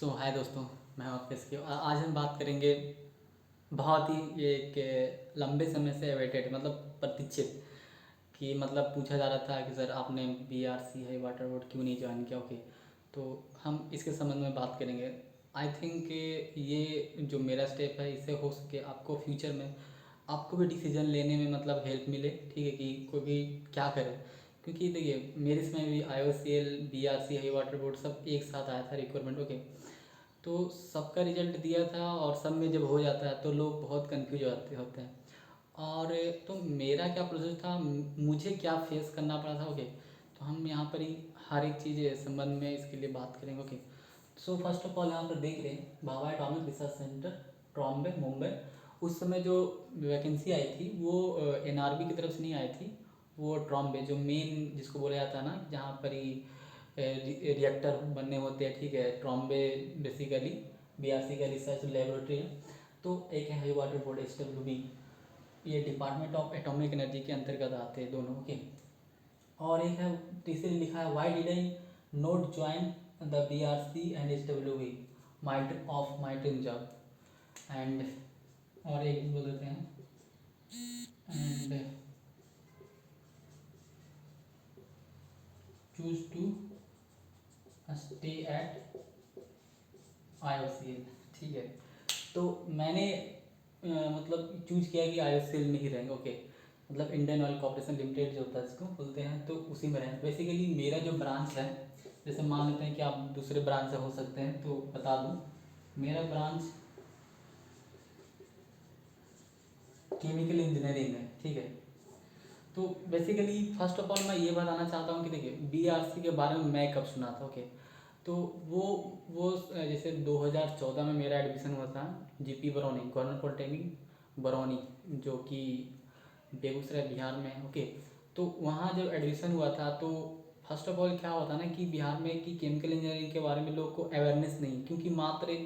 हाय दोस्तों, मैं हूँ आपके इसके आज हम बात करेंगे बहुत ही एक लंबे समय से अवेटेड मतलब प्रतीक्षित कि मतलब पूछा जा रहा था कि सर आपने BRC है वाटर बोर्ड क्यों नहीं ज्वाइन किया। ओके, तो हम इसके संबंध में बात करेंगे। आई थिंक ये जो मेरा स्टेप है इससे हो सके आपको फ्यूचर में आपको भी डिसीजन लेने में मतलब हेल्प मिले। ठीक है कि कोई भी क्या करे, क्योंकि देखिए मेरे इसमें भी IOCL BRC है वाटर बोर्ड सब एक साथ आया था रिक्वायरमेंट। ओके, तो सबका रिजल्ट दिया था और सब में जब हो जाता है तो लोग बहुत कंफ्यूज होते हैं। और तो मेरा क्या प्रोसेस था, मुझे क्या फेस करना पड़ा था। ओके, तो हम यहाँ पर ही हर एक चीज़ संबंध में इसके लिए बात करेंगे। Okay, so first of all यहाँ पर देख रहे हैं Bhabha atomic research centre, Trombay, Mumbai. उस समय जो वैकेंसी आई थी वो NRB की तरफ से नहीं आई थी, वो ट्रॉम्बे जो मेन जिसको बोला जाता है ना जहाँ पर ही रिएक्टर बनने होते हैं। ठीक है, ट्रॉम्बे बेसिकली BRC का रिसर्च लेबोरेटरी है। तो एक है हाई वाटर बोर्ड SWB, ये डिपार्टमेंट ऑफ एटॉमिक एनर्जी के अंतर्गत आते हैं दोनों। ओके, और एक है तीसरे लिखा है why did I not join the BRC and SWB might of my dream job. And और एक बोल देते हैं and choose to stay at IOCL। ठीक है, तो मैंने मतलब चूज किया कि IOCL में ही रहेंगे। ओके, मतलब इंडियन ऑयल कॉर्पोरेशन लिमिटेड जो होता है इसको बोलते हैं, तो उसी में रहें। बेसिकली मेरा जो ब्रांच है, जैसे मान लेते हैं कि आप दूसरे ब्रांच से हो सकते हैं तो बता दूं, मेरा ब्रांच केमिकल इंजीनियरिंग है। ठीक है, तो बेसिकली फर्स्ट ऑफ ऑल मैं ये बताना चाहता हूँ कि देखिए BRC के बारे में मैं कब सुना था। ओके, तो वो जैसे 2014 में मेरा एडमिशन हुआ था GP Barauni, government polytechnic Barauni, जो कि बेगूसराय बिहार में है। ओके, तो वहाँ जब एडमिशन हुआ था तो फर्स्ट ऑफ ऑल क्या होता ना कि बिहार में कि केमिकल इंजीनियरिंग के बारे में लोग को अवेयरनेस नहीं, क्योंकि मात्र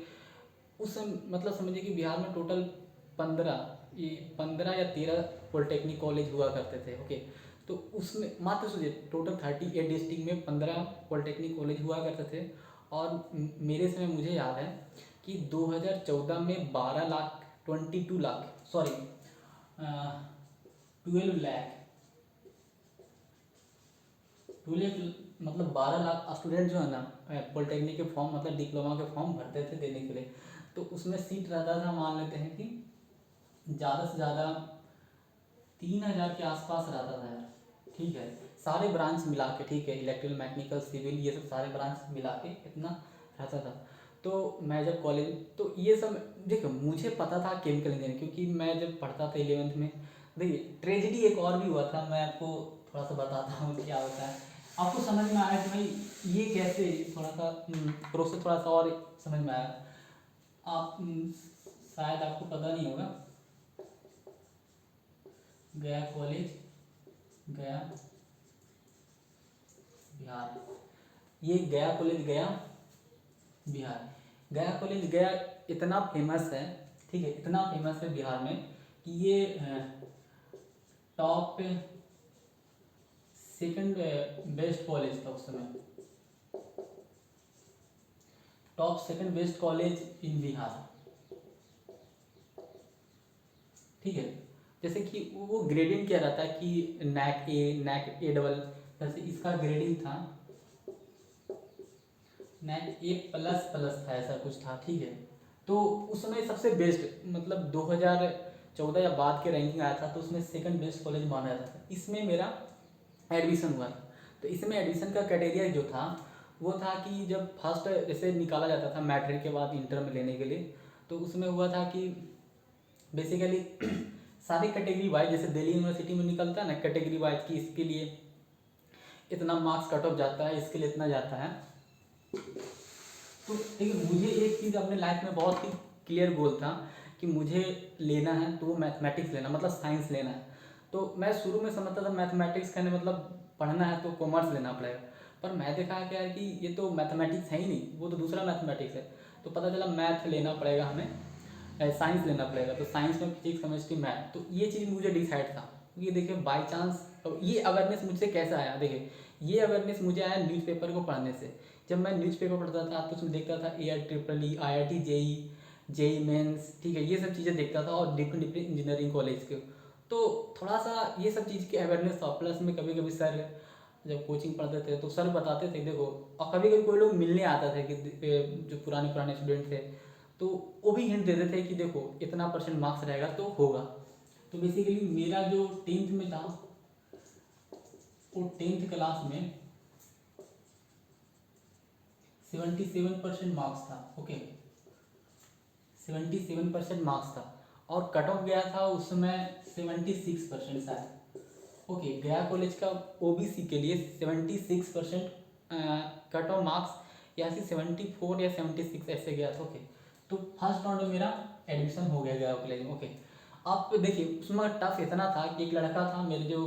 उस मतलब समझिए कि बिहार में टोटल 15 या 13 पॉलिटेक्निक कॉलेज हुआ करते थे। ओके, तो उसमें मात्र सोचिए टोटल 38 डिस्ट्रिक्ट में 15 पॉलिटेक्निक कॉलेज हुआ करते थे। और मेरे समय मुझे याद है कि 2014 में 12 लाख 22 लाख सॉरी 12 लाख 12 मतलब 12 लाख स्टूडेंट जो है ना पॉलिटेक्निक के फॉर्म मतलब डिप्लोमा के फॉर्म भरते थे देने के लिए। तो उसमें सीट रहता था, मान लेते हैं कि ज़्यादा से ज़्यादा 3,000 के आसपास रहता था यार। ठीक है, सारे ब्रांच मिला के, ठीक है, इलेक्ट्रिकल मैकेनिकल सिविल ये सब सारे ब्रांच मिला के इतना रहता था। तो मैं जब कॉलेज, तो ये सब देखो मुझे पता था केमिकल इंजीनियरिंग, क्योंकि मैं जब पढ़ता था 11th में। देखिए ट्रेजिडी एक और भी हुआ था, मैं आपको थोड़ा सा बताता हूँ क्या होता है, आपको समझ में आया कि भाई ये कैसे थोड़ा सा प्रोसेस थोड़ा सा और समझ में आया। आप शायद आपको पता नहीं होगा, गया कॉलेज, गया बिहार, ये गया कॉलेज गया बिहार। गया कॉलेज गया इतना फेमस है, ठीक है, इतना फेमस है बिहार में कि ये टॉप सेकंड बेस्ट कॉलेज था उस समय, top second best college in Bihar. ठीक है, जैसे कि वो ग्रेडिंग क्या रहता है कि NAC A जैसे इसका ग्रेडिंग था NAC A++ था, ऐसा कुछ था। ठीक है, तो उस समय सबसे बेस्ट मतलब 2014 या बाद के रैंकिंग आया था तो उसमें सेकंड बेस्ट कॉलेज माना जाता था। इसमें मेरा एडमिशन हुआ था। तो इसमें एडमिशन का क्राइटेरिया जो था वो था कि जब फर्स्ट जैसे निकाला जाता था मैट्रिक के बाद इंटर में लेने के लिए, तो उसमें हुआ था कि बेसिकली सारी कैटेगरी वाइज, जैसे दिल्ली यूनिवर्सिटी में निकलता है ना कैटेगरी वाइज कि इसके लिए इतना मार्क्स कट ऑफ जाता है, इसके लिए इतना जाता है। तो देखिए मुझे एक चीज़ अपने लाइफ में बहुत ही क्लियर गोल था कि मुझे लेना है तो वो मैथमेटिक्स लेना मतलब साइंस लेना है। तो मैं शुरू में समझता था मैथमेटिक्स कहने मतलब पढ़ना है तो कॉमर्स लेना पड़ेगा, पर मैं देखा क्या है कि ये तो मैथमेटिक्स है ही नहीं, वो तो दूसरा मैथमेटिक्स है। तो पता चला मैथ लेना पड़ेगा हमें, साइंस लेना पड़ेगा। तो साइंस में फिजिक्स केमिस्ट्री मैथ, तो ये चीज़ मुझे डिसाइड था। क्योंकि देखिए बाई चांस ये अवेयरनेस मुझसे कैसे आया, देखिए ये अवेयरनेस मुझे आया न्यूज़पेपर को पढ़ने से। जब मैं न्यूज़पेपर पढ़ता था तो उसमें देखता था AIEEE, IIT JEE, JEE mains, ठीक है, ये सब चीज़ें देखता था और डिफरेंट डिफरेंट इंजीनियरिंग कॉलेज के। तो थोड़ा सा ये सब चीज़ की अवेयरनेस था, प्लस में कभी कभी सर जब कोचिंग पढ़ते थे तो सर बताते थे देखो, और कभी कभी कोई लोग मिलने आता थे कि जो पुराने पुराने स्टूडेंट थे, तो वो भी हिंट देते थे कि देखो इतना परसेंट मार्क्स रहेगा तो होगा। तो बेसिकली मेरा जो टेंथ में था, वो टेंथ क्लास में 77% मार्क्स था। ओके, 77% मार्क्स था, और कट ऑफ गया था उस समय 76% शायद। ओके, गया कॉलेज का ओबीसी के लिए 76% कट ऑफ मार्क्स, या फिर 74 या 76 ऐसे गया था। ओके, तो फर्स्ट राउंड में मेरा एडमिशन हो गया गया कॉलेज में। ओके, आप देखिए उसमें टफ इतना था कि एक लड़का था मेरे जो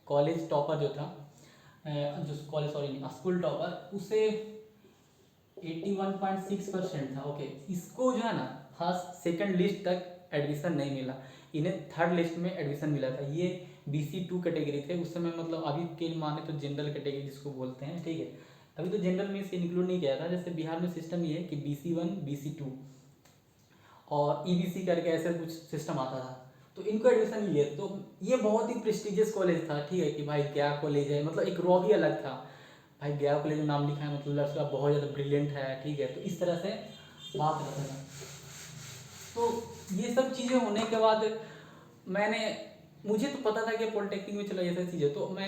कॉलेज टॉपर जो था, जो कॉलेज सॉरी नहीं स्कूल टॉपर, उसे 81.6% था। ओके, इसको जो है ना फर्स्ट सेकंड लिस्ट तक एडमिशन नहीं मिला, इन्हें थर्ड लिस्ट में एडमिशन मिला था। ये BC2 कैटेगरी थे उस समय, मतलब अभी के माने तो जनरल कैटेगरी जिसको बोलते हैं, ठीक है। अभी तो जनरल में इसे इंक्लूड नहीं किया था, जैसे बिहार में सिस्टम ये है कि BC1 BC2 और EBC करके ऐसे कुछ सिस्टम आता था, तो इनको एडमिशन लिए। तो ये बहुत ही प्रेस्टिजियस कॉलेज था, ठीक है, कि भाई गया कॉलेज है, मतलब एक रॉ भी अलग था, भाई गया कॉलेज में नाम लिखा है मतलब लड़का बहुत ज़्यादा ब्रिलियंट है, ठीक है, तो इस तरह से बात रहता था। तो ये सब चीज़ें होने के बाद मैंने, मुझे तो पता था कि पॉलिटेक्निक में चलो ये सब चीज़ें, तो मैं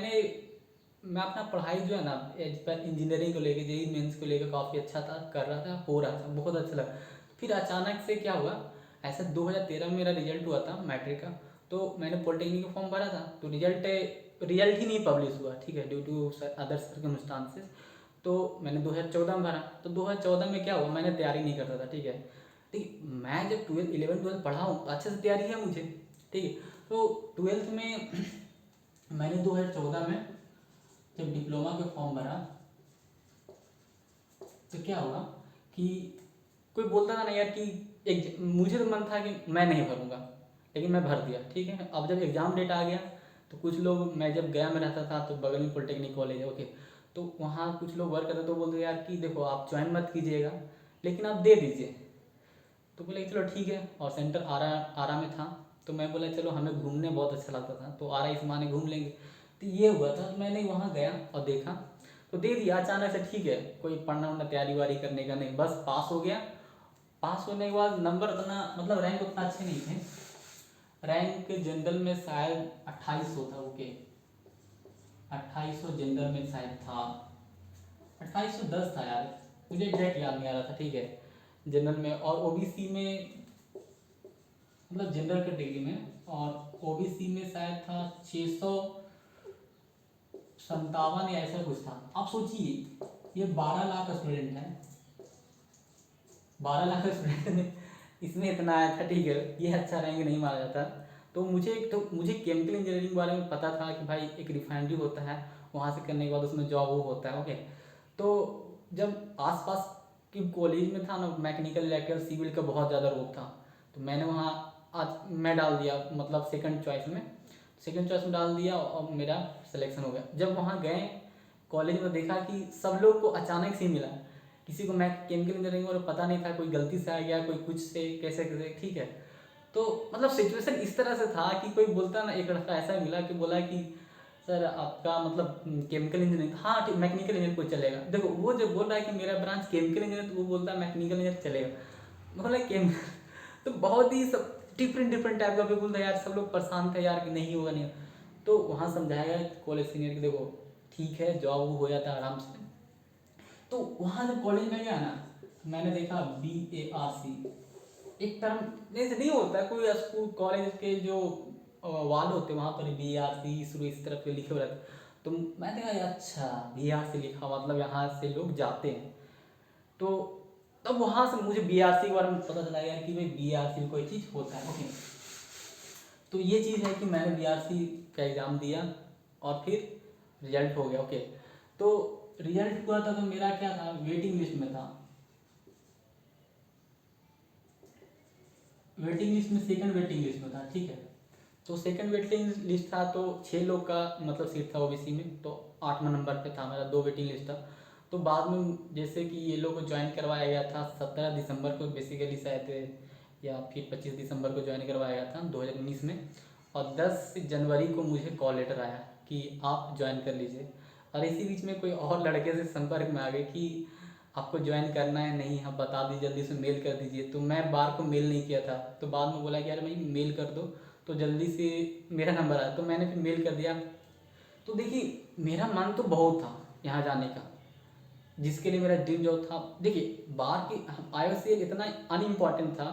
अपना पढ़ाई जो है ना एज पर इंजीनियरिंग को लेके, जेई मेंस को लेकर काफ़ी अच्छा था, कर रहा था, हो रहा था, बहुत अच्छा लगा। फिर अचानक से क्या हुआ, ऐसा 2013 में मेरा रिजल्ट हुआ था मैट्रिक का, तो मैंने पॉलिटेक्निक का फॉर्म भरा था, तो रिजल्ट ही नहीं पब्लिश हुआ, ठीक है, ड्यू टू अदर सर्कमस्टांसेस। तो मैंने 2014 में भरा, तो 2014 में क्या हुआ, मैंने तैयारी नहीं करता था, ठीक है। ठीक, मैं जब 11th 12th पढ़ा हूँ अच्छे से तैयारी है मुझे, ठीक है। तो 12th में मैंने 2014 में जब डिप्लोमा के फॉर्म भरा, तो क्या हुआ कि कोई बोलता था ना यार कि एक, मुझे तो मन था कि मैं नहीं भरूंगा, लेकिन मैं भर दिया, ठीक है। अब जब एग्ज़ाम डेट आ गया, तो कुछ लोग, मैं जब गया में रहता था तो बगल में पॉलिटेक्निक कॉलेज है, ओके, तो वहाँ कुछ लोग वर्क करते तो बोलते यार कि देखो आप ज्वाइन मत कीजिएगा, लेकिन आप दे दीजिए। तो बोले चलो ठीक है, और सेंटर आरा में था, तो मैं बोला चलो हमें घूमने बहुत अच्छा लगता था, तो आरा इस माने घूम लेंगे। तो ये हुआ था, तो मैंने वहाँ गया और देखा, तो दे दिया अचानक से, ठीक है, कोई पढ़ना वढ़ना तैयारी वारी करने का नहीं, बस पास हो गया। पास होने के बाद नंबर उतना, मतलब रैंक उतना अच्छे नहीं थे, रैंक जनरल में शायद 2800 था। ओके, 2800 जनरल में शायद था, 2810 था यार, मुझे एग्जैक्ट याद नहीं आ रहा था, ठीक है, जनरल में। और ओबीसी में, मतलब जनरल कैटेगरी में, और ओबीसी में शायद था 657 या ऐसा कुछ था। आप सोचिए ये 12 लाख स्टूडेंट है, 12 लाख स्टूडेंट में इसमें इतना आया था, ठीक है, ये अच्छा रैंक नहीं माना जाता। तो मुझे केमिकल इंजीनियरिंग के बारे में पता था कि भाई एक रिफाइनरी होता है, वहाँ से करने के बाद उसमें जॉब वो होता है, ओके। तो जब आसपास की कॉलेज में था ना, मैकेनिकल इलेक्ट्रिकल सिविल का बहुत ज़्यादा रोप था, तो मैंने वहाँ आज मैं डाल दिया, मतलब सेकंड चॉइस में डाल दिया, और मेरा सिलेक्शन हो गया। जब वहाँ गए कॉलेज में, देखा कि सब लोग को अचानक से ही मिला, किसी को मैं केमिकल इंजीनियरिंग और पता नहीं था, कोई गलती से आ गया, कोई कुछ से कैसे कैसे, ठीक है। तो मतलब सिचुएशन इस तरह से था कि कोई बोलता ना, एक लड़का ऐसा मिला कि बोला कि सर आपका मतलब केमिकल इंजीनियरिंग, हाँ ठीक, मैकेनिकल इंजीनियर कोई चलेगा। देखो वो जब बोल रहा है कि मेरा ब्रांच केमिकल इंजीनियर, तो वो बोलता है मैकेनिकल इंजीनियर चलेगा, बोला केम तो बहुत ही सब डिफरेंट डिफरेंट टाइप का पीपल था यार, सब लोग परेशान थे यार कि नहीं होगा नहीं होगा। तो वहाँ समझाया गया कॉलेज सीनियर कि देखो ठीक है, जॉब हो जाता है आराम से। तो वहाँ जब कॉलेज में गया ना, तो मैंने देखा BARC, एक टर्म जैसे नहीं होता है, कोई स्कूल कॉलेज के जो वाल होते हैं वहाँ पर BARC शुरू इस तरफ के लिखे हुए रहते हैं। तो मैं देखा यार अच्छा BARC लिखा, मतलब यहाँ से लोग जाते हैं। तो तब वहाँ से मुझे BARC के बारे में पता चला यार कि भाई BARC में कोई चीज़ होता है, ओके। तो ये चीज़ है कि मैंने BARC का एग्ज़ाम दिया, और फिर रिजल्ट हो गया, ओके। तो रिजल्ट हुआ था, तो मेरा क्या था, वेटिंग लिस्ट में था, वेटिंग लिस्ट में, सेकंड वेटिंग लिस्ट में था, ठीक है। तो सेकंड वेटिंग लिस्ट था, तो 6 लोग का मतलब सीट था ओबीसी में, तो 8वें नंबर पे था, मेरा 2 वेटिंग लिस्ट था। तो बाद में जैसे कि ये लोग को ज्वाइन करवाया गया था 17 दिसंबर को बेसिकली शायद, या फिर 25 दिसंबर को ज्वाइन करवाया गया था 2019 में। और 10 जनवरी को मुझे कॉल लेटर आया कि आप ज्वाइन कर लीजिए। और इसी बीच में कोई और लड़के से संपर्क में आ गए कि आपको ज्वाइन करना है, नहीं हाँ बता दीजिए, जल्दी से मेल कर दीजिए। तो मैं बार को मेल नहीं किया था, तो बाद में बोला कि यार भाई मेल कर दो, तो जल्दी से मेरा नंबर आया, तो मैंने फिर मेल कर दिया। तो देखिए मेरा मन तो बहुत था यहाँ जाने का, जिसके लिए मेरा ड्रीम जॉब था। देखिए बाहर की IOCL इतना अनइम्पॉर्टेंट था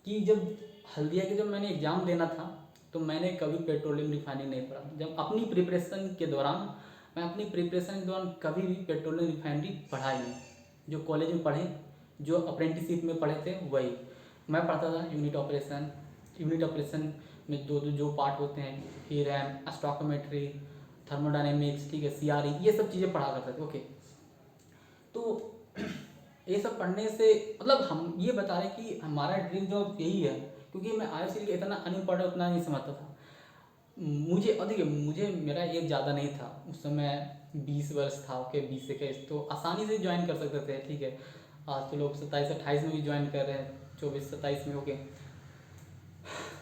कि जब हल्दिया के जब मैंने एग्ज़ाम देना था, तो मैंने कभी पेट्रोलियम रिफाइनिंग नहीं पढ़ा। जब अपनी प्रिपरेशन के दौरान, मैं अपनी प्रिपरेशन के दौरान कभी भी पेट्रोलियम रिफाइनरी पढ़ा ही नहीं। जो कॉलेज में पढ़े, जो अप्रेंटिसशिप में पढ़े थे वही मैं पढ़ता था। यूनिट ऑपरेशन में दो दो जो पार्ट होते हैं, फिर स्टॉकोमेट्री, थर्मोडायनेमिक्स, ठीक है, CRE, ये सब चीज़ें पढ़ा करते थे। ओके, तो ये सब पढ़ने से मतलब हम ये बता रहे हैं कि हमारा ड्रीम जॉब यही है, क्योंकि मैं IOCL का इतना अनइम्पॉर्टेंट उतना नहीं समझता था। मुझे और देखिए मुझे मेरा एज ज़्यादा नहीं था उस समय, 20 वर्ष था। ओके, 20 21, तो आसानी से ज्वाइन कर सकते थे, ठीक है। आज तो लोग 27 28 में भी ज्वाइन कर रहे हैं, 24 27 में। ओके,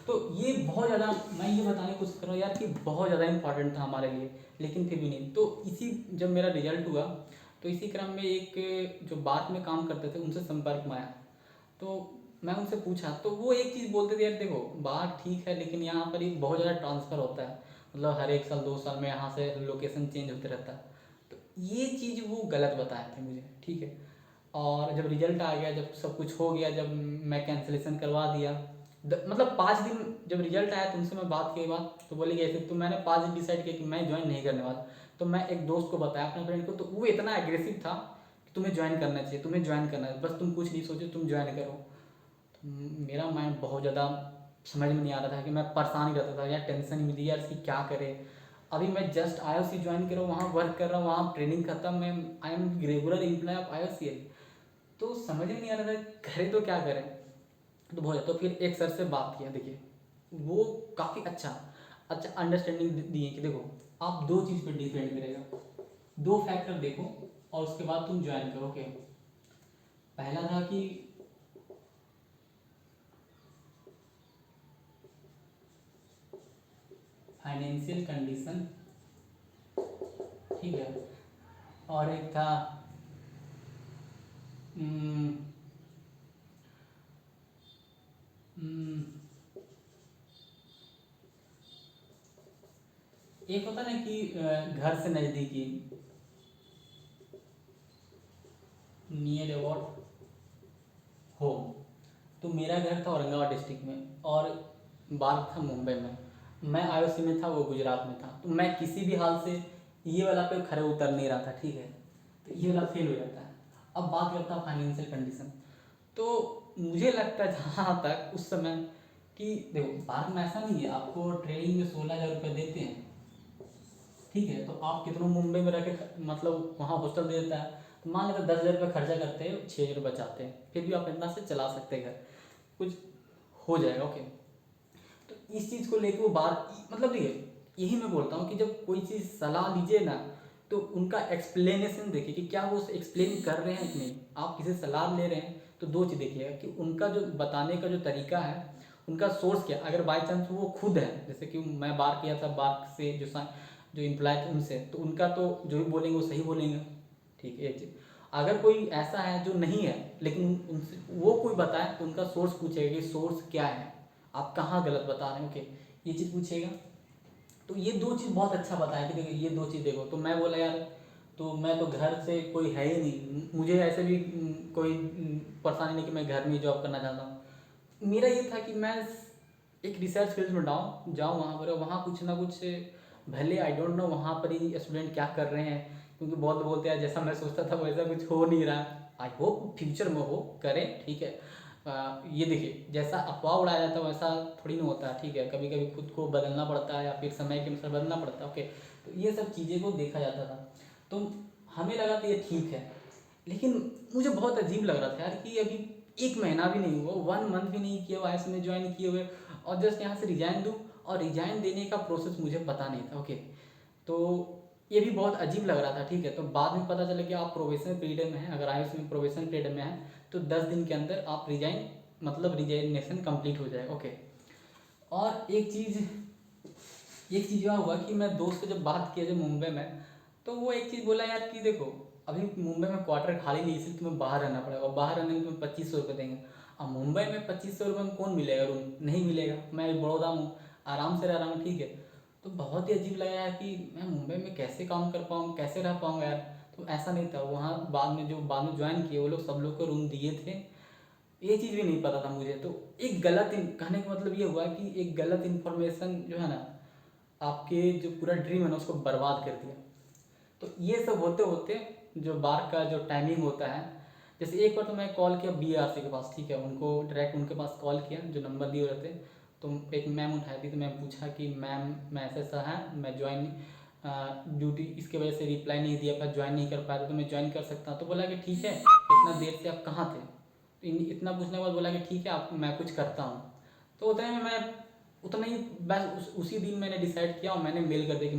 तो ये बहुत ज़्यादा, मैं ये बताने की कोशिश कर रहा हूँ यार कि बहुत ज़्यादा इंपॉर्टेंट था हमारे लिए, लेकिन फिर भी नहीं। तो इसी जब मेरा रिजल्ट हुआ, तो इसी क्रम में एक जो बात में काम करते थे उनसे संपर्क में आया। तो मैं उनसे पूछा, तो वो एक चीज़ बोलते थे, यार देखो बात ठीक है, लेकिन यहाँ पर एक बहुत ज़्यादा ट्रांसफ़र होता है, मतलब हर 1 साल 2 साल में यहाँ से लोकेशन चेंज होते रहता है। तो ये चीज़ वो गलत बताए थे मुझे, ठीक है। और जब रिजल्ट आ गया, जब सब कुछ हो गया, जब मैं कैंसिलेशन करवा दिया, मतलब 5 दिन जब रिजल्ट आया, तुमसे मैं बात की बात, तो बोले कि ऐसे, तो मैंने 5 दिन डिसाइड किया कि मैं ज्वाइन नहीं करने वाला। तो मैं एक दोस्त को बताया, अपने फ्रेंड को, तो वो इतना एग्रेसिव था कि तुम्हें ज्वाइन करना चाहिए, तुम्हें ज्वाइन करना है, बस तुम कुछ नहीं सोचो, तुम ज्वाइन करो। तो मेरा माइंड बहुत ज़्यादा समझ में नहीं आ रहा था कि मैं परेशान ही रहता था यार, टेंशन मिली यार इसकी क्या करे। अभी मैं जस्ट IOC ज्वाइन कर रहा हूँ, वहाँ वर्क कर रहा हूँ, वहाँ ट्रेनिंग खत्म, मैं I am regular employee of IOCL। तो समझ में नहीं आ रहा था करें तो क्या करें। तो बहुत, तो फिर एक सर से बात किया, देखिए वो काफ़ी अच्छा अच्छा अंडरस्टैंडिंग दिए कि देखो आप दो चीज़ पे डिपेंड करेगा, दो फैक्टर देखो और उसके बाद तुम ज्वाइन करो। ओके, पहला था कि फाइनेंशियल कंडीशन, ठीक है, और एक था हम्म, हम्म, एक होता ना कि घर से नज़दीकी, नियर अबाउट होम। तो मेरा घर था औरंगाबाद डिस्ट्रिक्ट में और बाल था मुंबई में। मैं IOC में था, वो गुजरात में था। तो मैं किसी भी हाल से ये वाला पे खड़े उतर नहीं रहा था, ठीक है। तो ये वाला फेल हो जाता है। अब बात करता है फाइनेंशियल कंडीशन। तो मुझे लगता है जहाँ तक उस समय कि देखो भारत में ऐसा नहीं है, आपको ट्रेनिंग में 16,000 रुपये देते हैं, ठीक है। तो आप कितनों मुंबई में रह के मतलब वहाँ हॉस्टल दे देता है, तो मान लेते 10,000 रुपये खर्चा करते हैं, 6,000 बचाते हैं, फिर भी आप इतना से चला सकते हैं घर, कुछ हो जाएगा। ओके, तो इस चीज़ को लेके वो बार मतलब देखिए, यही मैं बोलता हूँ कि जब कोई चीज़ सलाह लीजिए ना, तो उनका एक्सप्लेनेशन देखिए कि क्या वो उसे एक्सप्लेन कर रहे हैं कि नहीं। आप किसी से सलाह ले रहे हैं तो दो चीज़ देखिएगा कि उनका जो बताने का जो तरीका है, उनका सोर्स क्या। अगर बाई चांस वो खुद है, जैसे कि मैं बार किया था, बार से जो इम्प्लॉय थे उनसे, तो उनका तो जो भी बोलेंगे वो सही बोलेंगे, ठीक है। एक चीज़, अगर कोई ऐसा है जो नहीं है लेकिन उनसे वो कोई बताए, तो उनका सोर्स पूछेगा कि सोर्स क्या है, आप कहाँ गलत बता रहे हैं। ओके, ये चीज़ पूछेगा। तो ये दो चीज़ बहुत अच्छा बताया कि देखो ये दो चीज़ देखो। तो मैं बोला यार, तो मैं तो घर से कोई है ही नहीं, मुझे ऐसे भी कोई परेशानी नहीं कि मैं घर में ही जॉब करना चाहता हूँ। मेरा ये था कि मैं एक रिसर्च फील्ड में जाऊँ वहाँ पर, वहाँ कुछ ना कुछ भले आई डोंट नो वहाँ पर ही स्टूडेंट क्या कर रहे हैं, क्योंकि बहुत लोग बोलते हैं जैसा मैं सोचता था वैसा कुछ हो नहीं रहा। आई होप फ्यूचर में हो, करें, ठीक है। ये देखिए जैसा अफवाह उड़ाया जाता है वैसा थोड़ी ना होता है, ठीक है। कभी कभी खुद को बदलना पड़ता है या फिर समय के अनुसार बदलना पड़ता है। ओके, तो ये सब चीज़ें को देखा जाता था। तो हमें लगा था ये ठीक है, लेकिन मुझे बहुत अजीब लग रहा था यार कि अभी 1 महीना भी नहीं हुआ, 1 मंथ भी नहीं किया हुआ IOC में ज्वाइन किए हुए, और जस्ट यहाँ से रिजाइन दूँ, और रिजाइन देने का प्रोसेस मुझे पता नहीं था। ओके, तो ये भी बहुत अजीब लग रहा था, ठीक है। तो बाद में पता चला कि आप प्रोबेशन पीरियड में हैं, अगर आयुष में प्रोबेशन पीरियड में हैं तो 10 दिन के अंदर आप रिजाइन मतलब रिजाइनेशन कंप्लीट हो जाएगा, ओके। और एक चीज़ यह हुआ कि मैं दोस्त से जब बात किया जब मुंबई में, तो वो एक चीज़ बोला यार कि देखो अभी मुंबई में क्वार्टर खाली नहीं, इसलिए तुम्हें बाहर रहना पड़ेगा, और बाहर रहने में तुम्हें 2500 रुपये देंगे। अब मुंबई में 2500 रुपये में कौन मिलेगा रूम, नहीं मिलेगा। मैं बड़ौदा हूँ, आराम से रह रहा हूँ, ठीक है। तो बहुत ही अजीब लगा यार कि मैं मुंबई में कैसे काम कर पाऊँ, कैसे रह पाऊँगा यार। तो ऐसा नहीं था वहाँ, बाद में ज्वाइन किए वो लोग, सब लोग को रूम दिए थे। ये चीज़ भी नहीं पता था मुझे। तो एक कहने का मतलब ये हुआ कि एक गलत इन्फॉर्मेशन जो है ना, आपके जो पूरा ड्रीम है ना उसको बर्बाद कर दिया। तो ये सब होते होते जो बार का जो टाइमिंग होता है, जैसे एक बार तो मैं कॉल किया बीआरसी के पास, ठीक है, उनको डायरेक्ट उनके पास कॉल किया जो नंबर दिए हुए थे। तो एक मैम उठाई थी, तो मैं पूछा कि मैम मैं ऐसा है, मैं ज्वाइन ड्यूटी इसके वजह से रिप्लाई नहीं दिया पाया, ज्वाइन नहीं कर पाया था, तो मैं ज्वाइन कर सकता हूँ। तो बोला कि ठीक है, इतना देर से आप कहाँ थे। तो इतना पूछने के बाद बोला कि ठीक है आप, मैं कुछ करता हूँ। तो उतने में मैं उतना ही बस उसी दिन मैंने डिसाइड किया और मैंने मेल कर दिया कि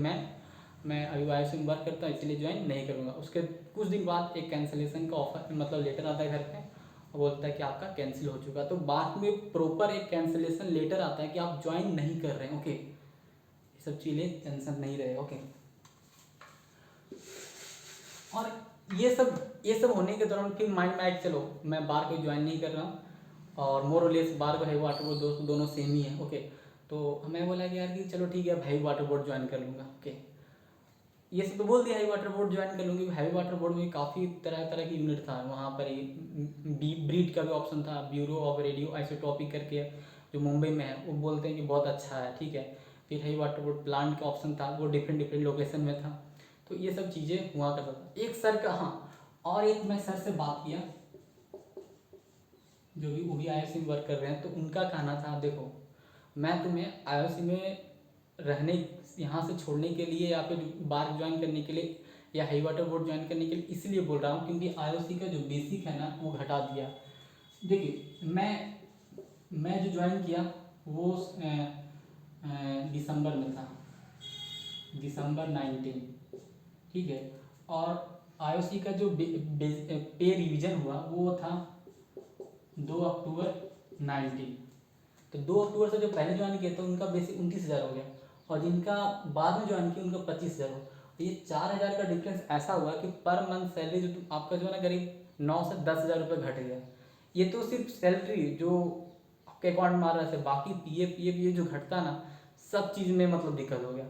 मैं अभी वाईएफसी में वर्क करता हूँ इसलिए ज्वाइन नहीं करूँगा। उसके कुछ दिन बाद एक कैंसिलेशन का ऑफर मतलब लेटर आता है घर पे, और बोलता है कि आपका कैंसिल हो चुका। तो बाद में प्रॉपर एक कैंसिलेशन लेटर आता है कि आप ज्वाइन नहीं कर रहे हैं, ओके। ये सब चीज़ें टेंशन नहीं रहे, ओके। और ये सब होने के दौरान फिर माइंड में आया कि चलो मैं बार को ज्वाइन नहीं कर रहा हूँ, और मोर और लेस बार को हैवी वाटर बोर्ड दोस्त दोनों सेम ही है, ओके। तो हमें बोला कि यार कि चलो ठीक है हैवी वाटर बोर्ड ज्वाइन कर लूँगा, ओके। ये सब तो बोल दिया हैवी वाटर बोर्ड ज्वाइन कर लूँगी। हैवी वाटर बोर्ड में काफ़ी तरह तरह की यूनिट था वहाँ पर ही। ब्रीड का भी ऑप्शन था, ब्यूरो ऑफ रेडियो आइसोटॉपिक करके जो मुंबई में है, वो बोलते हैं कि बहुत अच्छा है, ठीक है। फिर हैवी वाटर बोर्ड प्लांट का ऑप्शन था, वो डिफरेंट डिफरेंट लोकेशन में था। तो ये सब चीज़ें हुआ करता था। एक सर का, हाँ, और एक मैं सर से बात किया जो भी वो भी आईओसी में वर्क कर रहे हैं, तो उनका कहना था देखो मैं तुम्हें आईओसी में रहने यहाँ से छोड़ने के लिए या फिर बार ज्वाइन करने के लिए या हाई वाटर बोर्ड ज्वाइन करने के लिए इसलिए बोल रहा हूँ क्योंकि आईओसी का जो बेसिक है ना वो घटा दिया। देखिए मैं जो ज्वाइन किया वो दिसंबर में था, दिसंबर 19, ठीक है। और आईओसी का जो पे रिवीजन हुआ वो था 2 अक्टूबर 19। तो 2 अक्टूबर से जो पहले ज्वाइन किया था उनका बेसिक 29,000 हो गया, और जिनका बाद में ज्वाइन किया उनका 25,000 हो। तो ये 4,000 का डिफरेंस ऐसा हुआ कि पर मंथ सैलरी जो आपका जो है ना करीब 9 से 10,000 रुपये घट गया। ये तो सिर्फ सैलरी जो आपके अकाउंट में आ रहा है, बाकी पीएफ ये जो घटता है ना, सब चीज़ में मतलब दिक्कत हो गया।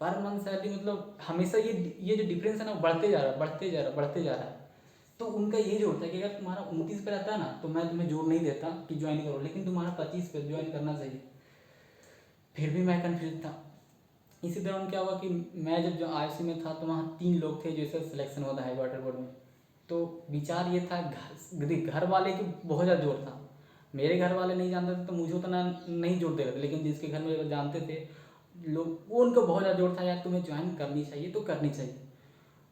पर मंथ सैलरी मतलब हमेशा ये जो डिफरेंस है ना बढ़ते जा रहा है, बढ़ते जा रहा है, बढ़ते जा रहा है। तो उनका ये जो होता है कि अगर तुम्हारा 29 पे रहता है ना तो मैं तुम्हें जोर नहीं देता कि ज्वाइन करो, लेकिन तुम्हारा 25 पे ज्वाइन करना चाहिए। फिर भी मैं कन्फ्यूज था। इसी दौरान क्या हुआ कि मैं जब जो आईसी में था तो वहाँ 3 लोग थे जैसे सिलेक्शन होता है वाटर बोर्ड में। तो विचार ये था, घर वाले की बहुत ज़्यादा जोर था। मेरे घर वाले नहीं जानते थे तो मुझे उतना नहीं जोर दे रहे थे, लेकिन जिसके घर में जानते थे लोग, वो उनको बहुत ज़्यादा जोर था यार तुम्हें ज्वाइन करनी चाहिए तो करनी चाहिए।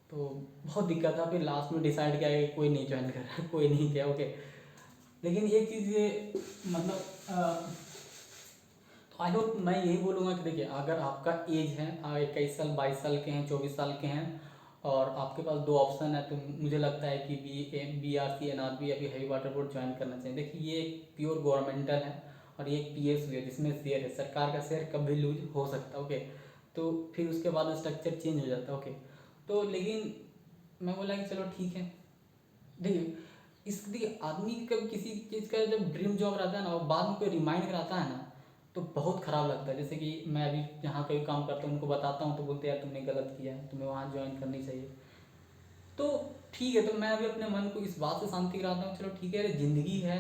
तो बहुत दिक्कत था। फिर लास्ट में डिसाइड किया कि कोई नहीं ज्वाइन कर रहा, कोई नहीं किया, ओके। लेकिन एक चीज़ ये मतलब तो आई होप मैं यही बोलूँगा कि देखिए अगर आपका एज है 21 साल 22 साल के हैं 24 साल के हैं और आपके पास 2 ऑप्शन है, तो मुझे लगता है कि BRC NRB या फिर हैवी वाटर बोर्ड ज्वाइन करना चाहिए। देखिए ये एक प्योर गवर्नमेंटल है और ये एक PSU है जिसमें शेयर है, सरकार का शेयर कभी लूज हो सकता है, ओके। तो फिर उसके बाद स्ट्रक्चर चेंज हो जाता है, ओके। तो लेकिन मैं बोला कि चलो ठीक है। देखिए देखिए आदमी का किसी चीज़ का जब ड्रीम जॉब रहता है ना और बाद में कोई रिमाइंड कराता है ना तो बहुत ख़राब लगता है। जैसे कि मैं अभी जहाँ कहीं काम करता हूँ उनको बताता हूँ तो बोलते हैं यार तुमने गलत किया है, तुम्हें वहाँ ज्वाइन करनी चाहिए। तो ठीक है, तो मैं अभी अपने मन को इस बात से शांति कराता हूँ, चलो ठीक है, अरे ज़िंदगी है,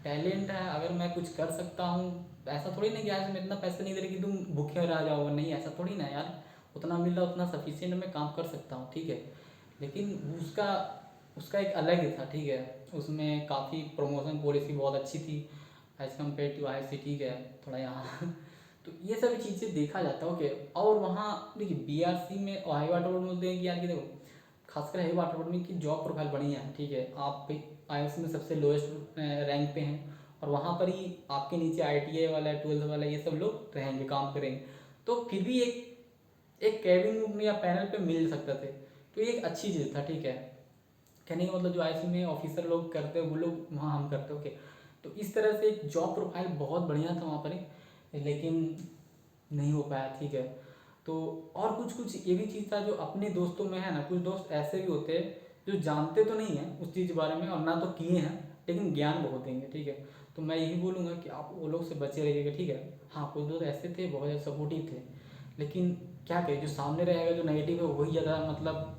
टैलेंट है, अगर मैं कुछ कर सकता हूँ। ऐसा थोड़ी ना कि आज मैं इतना पैसा नहीं दे रही कि तुम भूखे रह जाओगे, नहीं ऐसा थोड़ी ना यार। उतना मिल रहा उतना सफिशिएंट मैं काम कर सकता हूँ, ठीक है। लेकिन उसका उसका एक अलग ही था, ठीक है। उसमें काफ़ी प्रमोशन पॉलिसी बहुत अच्छी थी एज कम्पेयर टू IIT, ठीक है, थोड़ा यहाँ तो ये सब चीज़ें देखा जाता है, ओके। और वहाँ देखिए BRC में और हाई वाटर बोर्ड में बोलते हैं कि यार कि देखो खासकर हाई वाटर बोर्ड में की जॉब प्रोफाइल बढ़िया है, ठीक है। आप IIT में सबसे लोएस्ट रैंक पे हैं और वहाँ पर ही आपके नीचे ITA वाला 12th वाला ये सब लोग रहेंगे, काम करेंगे। तो फिर भी एक एक कैबिन में या पैनल पे मिल सकते थे। तो ये एक अच्छी चीज़ था, ठीक है। कहने का मतलब जो आईसी में ऑफिसर लोग करते हैं वो लोग वहाँ हम करते हैं, ओके। तो इस तरह से एक जॉब प्रोफाइल बहुत बढ़िया था वहाँ पर ही, लेकिन नहीं हो पाया, ठीक है। तो और कुछ कुछ ये भी चीज़ था जो अपने दोस्तों में है ना, कुछ दोस्त ऐसे भी होते हैं जो जानते तो नहीं हैं उस चीज़ के बारे में और ना तो किए हैं, लेकिन ज्ञान बहुत देंगे, ठीक है। तो मैं यही बोलूँगा कि आप वो लोग से बचे रहिएगा, ठीक है। हाँ, कुछ दोस्त ऐसे थे बहुत ज़्यादा सपोर्टिव थे, लेकिन क्या कहें, जो सामने रहेगा जो नेगेटिव है वही ज़्यादा मतलब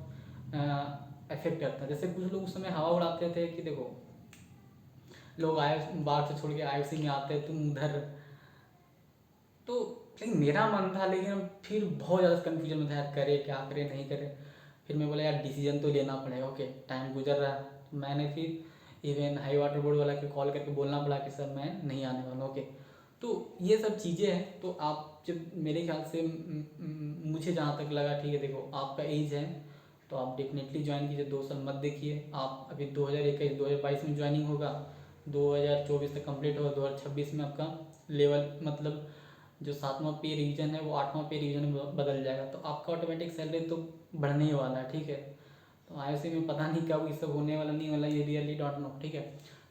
इफेक्ट करता है। जैसे कुछ लोग उस समय हवा उड़ाते थे कि देखो लोग आए बाहर से छोड़ के आईएफसी में आते हैं, तुम उधर। तो लेकिन मेरा मन था, लेकिन हम फिर बहुत ज़्यादा कन्फ्यूजन में था यार, करे क्या करे नहीं करे। फिर मैं बोला यार डिसीजन तो लेना पड़ेगा, ओके। टाइम गुजर रहा है, तो मैंने फिर इवन हाई वाटर बोर्ड वाला के कॉल करके बोलना पड़ा कि सर मैं नहीं आने वाला, ओके। तो ये सब चीज़ें हैं। तो आप जब मेरे ख्याल से मुझे जहाँ तक लगा, ठीक है, देखो आपका एज है तो आप डेफिनेटली ज्वाइन कीजिए, 2 साल मत देखिए। आप अभी 2021 2022 में ज्वाइनिंग होगा, 2024 तक कंप्लीट होगा, 2026 में आपका लेवल मतलब जो 7वां पे रिवीजन है वो 8वां पे रिवीजन में बदल जाएगा, तो आपका ऑटोमेटिक सैलरी तो बढ़ने ही वाला है, ठीक है। तो आईओसी में पता नहीं कब ये सब होने वाला नहीं वाला, ये रियली डोंट नो, ठीक है।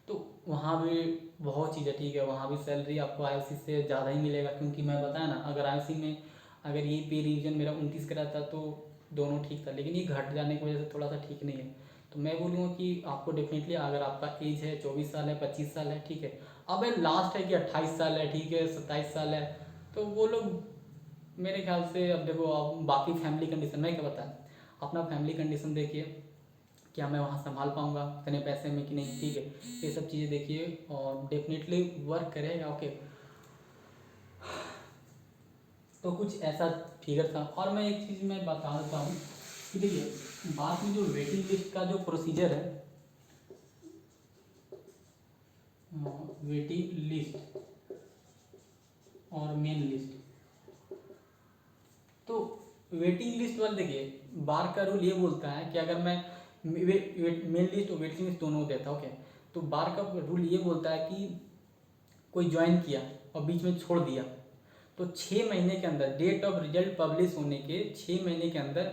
तो वहाँ भी बहुत चीज़ है, ठीक है। वहाँ भी सैलरी आपको आईओसी से ज़्यादा ही मिलेगा, क्योंकि मैं बताया ना, अगर आईओसी में अगर ये पे रिवीजन मेरा 29 का रहता तो दोनों ठीक था, लेकिन ये घट जाने की वजह से थोड़ा सा ठीक नहीं है। तो मैं बोलूँगा कि आपको डेफिनेटली, अगर आपका एज है 24 साल है 25 साल है, ठीक है। अब लास्ट है कि 28 साल है, ठीक है, 27 साल है, तो वो लोग मेरे ख्याल से, अब देखो आप बाकी फैमिली कंडीशन में क्या बताएं, अपना फैमिली कंडीशन देखिए, क्या मैं वहाँ संभाल पाऊँगा इतने पैसे में कि नहीं, ठीक है। ये सब चीज़ें देखिए और डेफिनेटली वर्क करेगा, ओके। तो कुछ ऐसा फिगर था। और मैं एक चीज़ मैं बता देता हूँ कि देखिए बात में जो वेटिंग लिस्ट का जो प्रोसीजर है, वेटिंग लिस्ट और मेन लिस्ट, तो वेटिंग लिस्ट वाले देखिए बार का रूल ये बोलता है कि अगर मैं मेन लिस्ट और वेटिंग लिस्ट दोनों देता, ओके। तो बार का रूल ये बोलता है कि कोई ज्वाइन किया और बीच में छोड़ दिया, तो 6 महीने के अंदर, डेट ऑफ रिजल्ट पब्लिश होने के 6 महीने के अंदर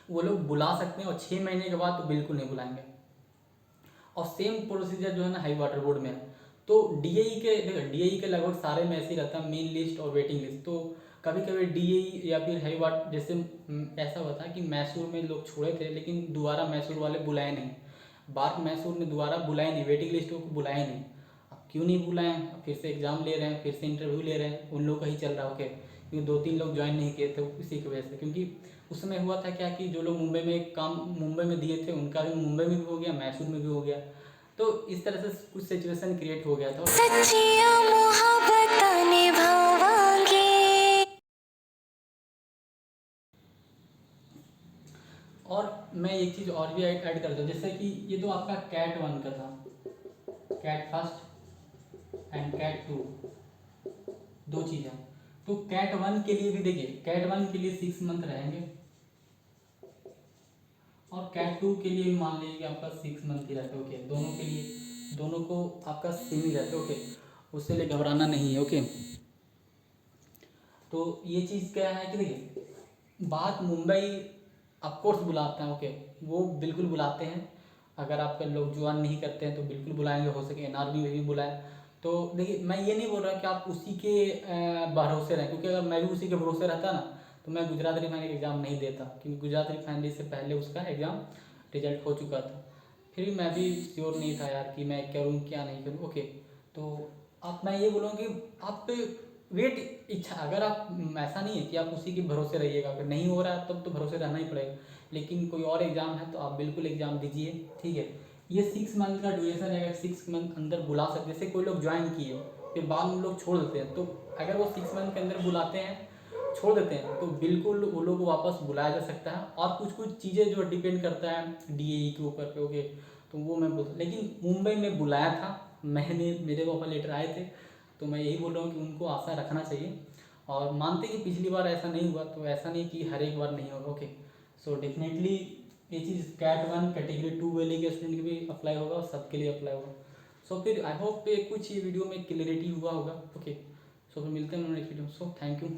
वो लोग बुला सकते हैं, और 6 महीने के बाद तो बिल्कुल नहीं बुलाएंगे। और सेम प्रोसीजर जो है ना हाई वाटर बोर्ड में है। तो डीएई के, देखो डीएई के लगभग सारे में ऐसे ही रहता है, मेन लिस्ट और वेटिंग लिस्ट। तो कभी कभी डीएई या फिर हाई वाटर, जैसे ऐसा हुआ था कि मैसूर में लोग छोड़े थे, लेकिन दोबारा मैसूर वाले बुलाए नहीं, बार्क मैसूर ने दोबारा बुलाए नहीं, वेटिंग लिस्ट को बुलाए नहीं। अब क्यों नहीं बुलाए, फिर से एग्ज़ाम ले रहे हैं, फिर से इंटरव्यू ले रहे हैं, उन लोग का ही चल रहा है, ओके। क्योंकि 2-3 लोग ज्वाइन नहीं किए थे इसी की वजह से, क्योंकि उस समय हुआ था क्या कि जो लोग मुंबई में काम मुंबई में दिए थे उनका भी मुंबई में भी हो गया, मैसूर में भी हो गया। तो इस तरह से कुछ सिचुएशन क्रिएट हो गया था। सच्चियां मोहब्बतां निभावांगे। और मैं एक चीज़ और भी ऐड करता हूँ, जैसे कि ये तो आपका कैट 1 का था, कैट फर्स्ट एंड कैट 2, दो चीज़ है। तो कैट 1 के लिए भी देखिए, कैट 1 के लिए 6 मंथ रहेंगे, और कैट 2 के लिए भी मान लीजिए कि आपका 6 मंथ ही रहता है, ओके। दोनों के लिए, दोनों को आपका सेम ही रहता है, ओके। उससे लिए घबराना नहीं है, ओके। तो ये चीज़ क्या है कि देखिए बात मुंबई ऑफकोर्स बुलाते हैं, ओके, वो बिल्कुल बुलाते हैं। अगर आपके लोग ज्वाइन नहीं करते हैं तो बिल्कुल बुलाएंगे, हो सके एनआरबी में भी बुलाएं। तो देखिए मैं ये नहीं बोल रहा कि आप उसी के भरोसे रहें, क्योंकि अगर मैं भी उसी के भरोसे रहता ना तो मैं गुजरात रिफाइनरी एग्ज़ाम नहीं देता, क्योंकि गुजरात रिफाइनरी से पहले उसका एग्ज़ाम रिजल्ट हो चुका था। फिर भी मैं भी श्योर नहीं था यार कि मैं करूँ क्या नहीं करूँ, ओके। तो आप, मैं ये बोलूँगा कि आप वेट इच्छा, अगर आप ऐसा नहीं है कि आप उसी के भरोसे रहिएगा, अगर नहीं हो रहा है तब तो भरोसे रहना ही पड़ेगा। लेकिन कोई और एग्ज़ाम है तो आप बिल्कुल एग्ज़ाम दीजिए, ठीक है। ये 6 मंथ का ड्यूरेशन है, अगर 6 मंथ अंदर बुला सकते, जैसे कोई लोग ज्वाइन किए फिर बाद में लोग छोड़ देते हैं, तो अगर वो 6 मंथ के अंदर बुलाते हैं, छोड़ देते हैं, तो बिल्कुल वो लोग को वापस बुलाया जा सकता है। और कुछ कुछ चीज़ें जो डिपेंड करता है डीएई के ऊपर पे, ओके। तो वो मैं बोल, लेकिन मुंबई में बुलाया था मैंने, मेरे पापा लेटर आए थे। तो मैं यही बोल रहा हूँ कि उनको आशा रखना चाहिए, और मानते कि पिछली बार ऐसा नहीं हुआ, तो ऐसा नहीं कि हर एक बार नहीं होगा, ओके। सो डेफिनेटली ये चीज़ कैट 1 कैटेगरी 2 वाले के स्टूडेंट के भी अप्लाई होगा और सबके लिए अप्लाई होगा। सो फिर आई होप कुछ ये वीडियो में क्लियरिटी हुआ होगा, ओके। सो फिर मिलते हैं next video, so thank you.